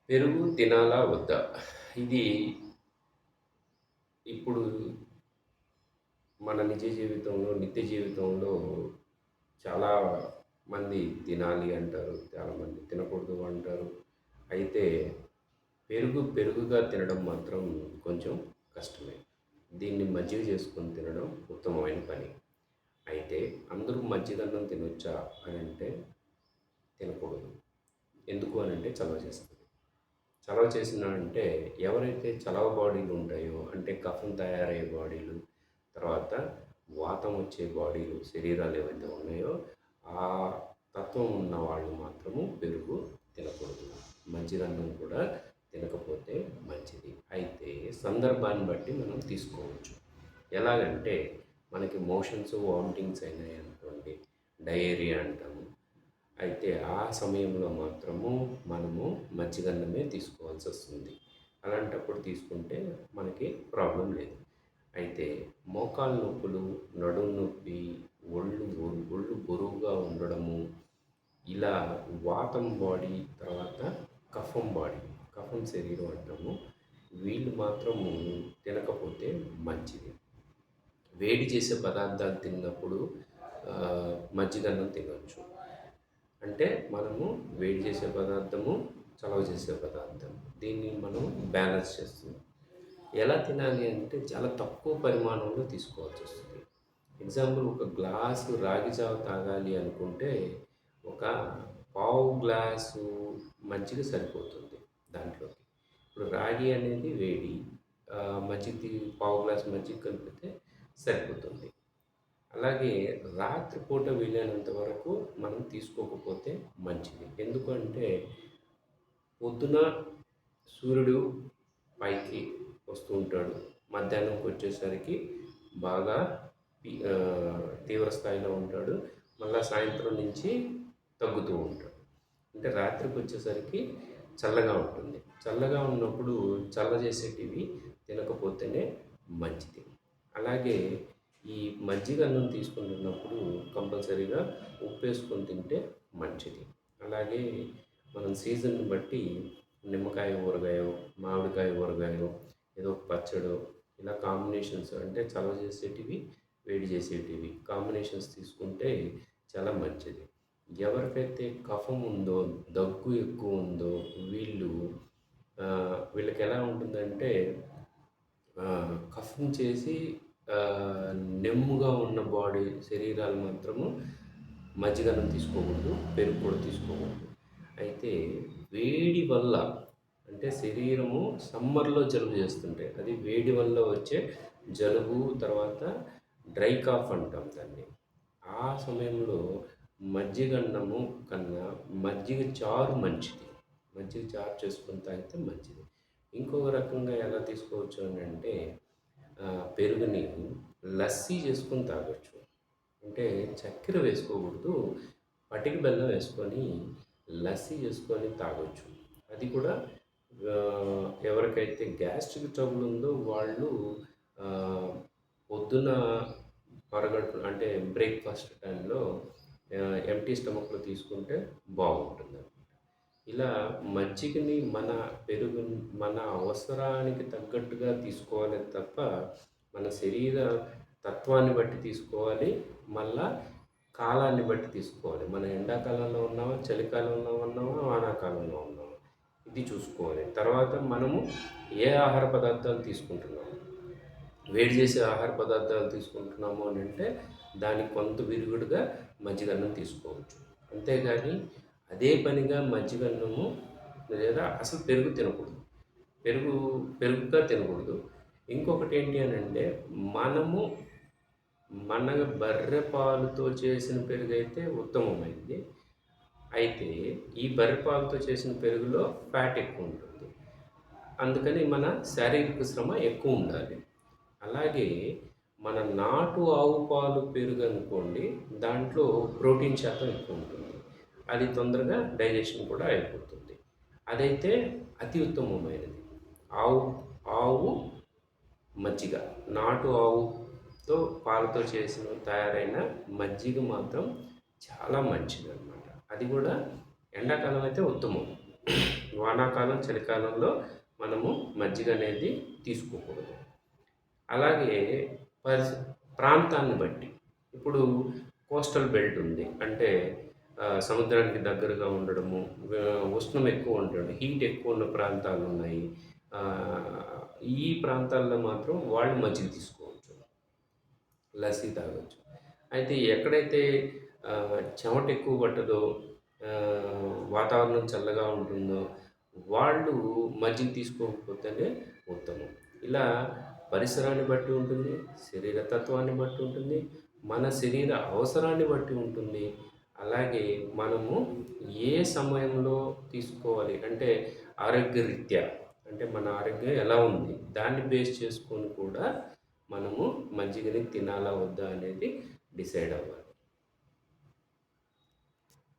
పెరుగు తినాలా వద్దా? ఇది ఇప్పుడు మన నిజ జీవితంలో, నిత్య జీవితంలో చాలా మంది తినాలి అంటారు. చాలామంది తినకూడదు అంటారు. అయితే పెరుగుగా తినడం మాత్రం కొంచెం కష్టమే. దీన్ని మజ్జిగ చేసుకొని తినడం ఉత్తమమైన పని. అయితే అందరూ మజ్జిగన్నం తినొచ్చా అని అంటే తినకూడదు. ఎందుకు అనంటే చలవ చేస్తుంది. చలవ చేసిందంటే ఎవరైతే చలవ బాడీలు ఉంటాయో అంటే కఫం తయారయ్యే బాడీలు, తర్వాత వాతం వచ్చే బాడీలు, శరీరాలు ఏవైతే ఉన్నాయో ఆ తత్వం ఉన్న వాళ్ళు మాత్రము పెరుగు తినకూడదు. మంచిదన్నం కూడా తినకపోతే మంచిది. అయితే సందర్భాన్ని బట్టి మనం తీసుకోవచ్చు. ఎలాగంటే మనకి మోషన్స్, వామిటింగ్స్ అయినాయి అనుకోండి, డయేరియా అంటాము. అయితే ఆ సమయంలో మాత్రము మనము మజ్జిగన్నమే తీసుకోవాల్సి వస్తుంది. అలాంటప్పుడు తీసుకుంటే మనకి ప్రాబ్లం లేదు. అయితే మోకాలు నొప్పులు, నడుము నొప్పి, ఒళ్ళు బరువుగా ఉండడము, ఇలా వాతం బాడీ, తర్వాత కఫం శరీరం అంటాము. వీళ్ళు మాత్రము తినకపోతే మంచిది. వేడి చేసే పదార్థాలు తిన్నప్పుడు మజ్జిగన్నం తినవచ్చు. అంటే మనము వేడి చేసే పదార్థము, చలవ చేసే పదార్థం, దీన్ని మనం బ్యాలెన్స్ చేస్తున్నాం. ఎలా తినాలి అంటే చాలా తక్కువ పరిమాణంలో తీసుకోవాల్సి వస్తుంది. ఎగ్జాంపుల్, ఒక గ్లాసు రాగి జావ తాగాలి అనుకుంటే ఒక పావు గ్లాసు మజ్జిగ సరిపోతుంది దాంట్లోకి. ఇప్పుడు రాగి అనేది వేడి, పావు గ్లాసు మజ్జిగ కలిపితే సరిపోతుంది. అలాగే రాత్రిపూట వీలైనంత వరకు మనం తీసుకోకపోతే మంచిది. ఎందుకంటే పొద్దున సూర్యుడు పైకి వస్తూ ఉంటాడు, మధ్యాహ్నంకి వచ్చేసరికి బాగా తీవ్ర స్థాయిలో ఉంటాడు, మళ్ళీ సాయంత్రం నుంచి తగ్గుతూ ఉంటాడు. అంటే రాత్రికి వచ్చేసరికి చల్లగా ఉంటుంది. చల్లగా ఉన్నప్పుడు చల్ల చేసేటివి తినకపోతేనే మంచిది. అలాగే ఈ మజ్జిగ అన్నం తీసుకుంటున్నప్పుడు కంపల్సరీగా ఉప్పు వేసుకొని తింటే మంచిది. అలాగే మనం సీజన్ని బట్టి నిమ్మకాయ ఊరగాయో, మామిడికాయ ఊరగాయో, ఏదో పచ్చడో, ఇలా కాంబినేషన్స్ అంటే చలవ చేసేటివి, వేడి చేసేటివి కాంబినేషన్స్ తీసుకుంటే చాలా మంచిది. ఎవరికైతే కఫం ఉందో, దగ్గు ఎక్కువ ఉందో వీళ్ళకి ఎలా ఉంటుందంటే కఫం చేసి నెమ్ముగా ఉన్న శరీరాలు మాత్రము మజ్జిగన్నం తీసుకోకూడదు, పెరుగు కూడా తీసుకోకూడదు. అయితే వేడి వల్ల, అంటే శరీరము సమ్మర్లో జలుబు చేస్తుంటే అది వేడి వల్ల వచ్చే జలుబు, తర్వాత డ్రై కాఫ్ అంటాం దాన్ని. ఆ సమయంలో మజ్జిగన్నము కన్నా మజ్జిగ చారు మంచిది. మజ్జిగ చారు చేసుకొని తాగితే మంచిది. ఇంకొక రకంగా ఎలా తీసుకోవచ్చు అని అంటే పెరుగుని లస్సీ చేసుకొని తాగొచ్చు. అంటే చక్కెర వేసుకోకూడదు, పటిక బెల్లం వేసుకొని లస్సీ చేసుకొని తాగొచ్చు. అది కూడా ఎవరికైతే గ్యాస్ట్రిక్ ట్రబుల్ ఉందో వాళ్ళు పొద్దున పరగడుపున అంటే బ్రేక్ఫాస్ట్ టైంలో ఎంప్టీ స్టమక్లో తీసుకుంటే బాగుంటుంది. ఇలా మజ్జిగని మన అవసరానికి తగ్గట్టుగా తీసుకోవాలి తప్ప మన శరీర తత్వాన్ని బట్టి తీసుకోవాలి, మళ్ళా కాలాన్ని బట్టి తీసుకోవాలి. మన ఎండాకాలంలో ఉన్నామా, చలికాలంలో ఉన్నామా, వానాకాలంలో ఉన్నామా, ఇది చూసుకోవాలి. తర్వాత మనము ఏ ఆహార పదార్థాలు తీసుకుంటున్నాము, వేడి చేసే ఆహార పదార్థాలు తీసుకుంటున్నాము అని అంటే దానికి కొంత విరుగుడుగా మజ్జిగన్నం తీసుకోవచ్చు. అంతేగాని అదే పనిగా మజ్జిగన్నము లేదా అసలు పెరుగు తినకూడదు. పెరుగుగా తినకూడదు. ఇంకొకటి ఏంటి అని అంటే మన బర్రె పాలుతో చేసిన పెరుగు అయితే ఉత్తమమైనది. అయితే ఈ బర్రె పాలతో చేసిన పెరుగులో ఫ్యాట్ ఎక్కువ ఉంటుంది. అందుకని మన శారీరక శ్రమ ఎక్కువ ఉండాలి. అలాగే మన నాటు ఆవు పాలు పెరుగు అనుకోండి, దాంట్లో ప్రోటీన్ శాతం ఎక్కువ ఉంటుంది. అది తొందరగా డైజెషన్ కూడా అయిపోతుంది. అదైతే అతి ఉత్తమమైనది. ఆవు మజ్జిగ, నాటు ఆవుతో పాలతో తయారైన మజ్జిగ మాత్రం చాలా మంచిది అన్నమాట. అది కూడా ఎండాకాలం అయితే ఉత్తమం. వానాకాలం, చలికాలంలో మనము మజ్జిగ అనేది తీసుకోకూడదు. అలాగే పరిస్ ప్రాంతాన్ని బట్టి. ఇప్పుడు కోస్టల్ బెల్ట్ ఉంది. అంటే సముద్రానికి దగ్గరగా ఉండడము, ఉష్ణం ఎక్కువ ఉండడం, హీట్ ఎక్కువ ఉన్న ప్రాంతాలున్నాయి. ఈ ప్రాంతాల్లో మాత్రం వాళ్ళు మజ్జిగ తీసుకోవచ్చు. లస్సీ తాగొచ్చు. అయితే ఎక్కడైతే చెమట ఎక్కువ పట్టదో, వాతావరణం చల్లగా ఉంటుందో, వాళ్ళు మజ్జిగ తీసుకోకపోతేనే ఉత్తమం. ఇలా పరిసరాన్ని బట్టి ఉంటుంది, శరీర తత్వాన్ని బట్టి ఉంటుంది, మన శరీర అవసరాన్ని బట్టి ఉంటుంది. అలాగే మనము ఏ సమయంలో తీసుకోవాలి అంటే ఆరోగ్యరీత్యా, అంటే మన ఆరోగ్యం ఎలా ఉంది దాన్ని బేస్ చేసుకొని కూడా మనము మజ్జిగని తినాలా వద్దా అనేది డిసైడ్ అవ్వాలి.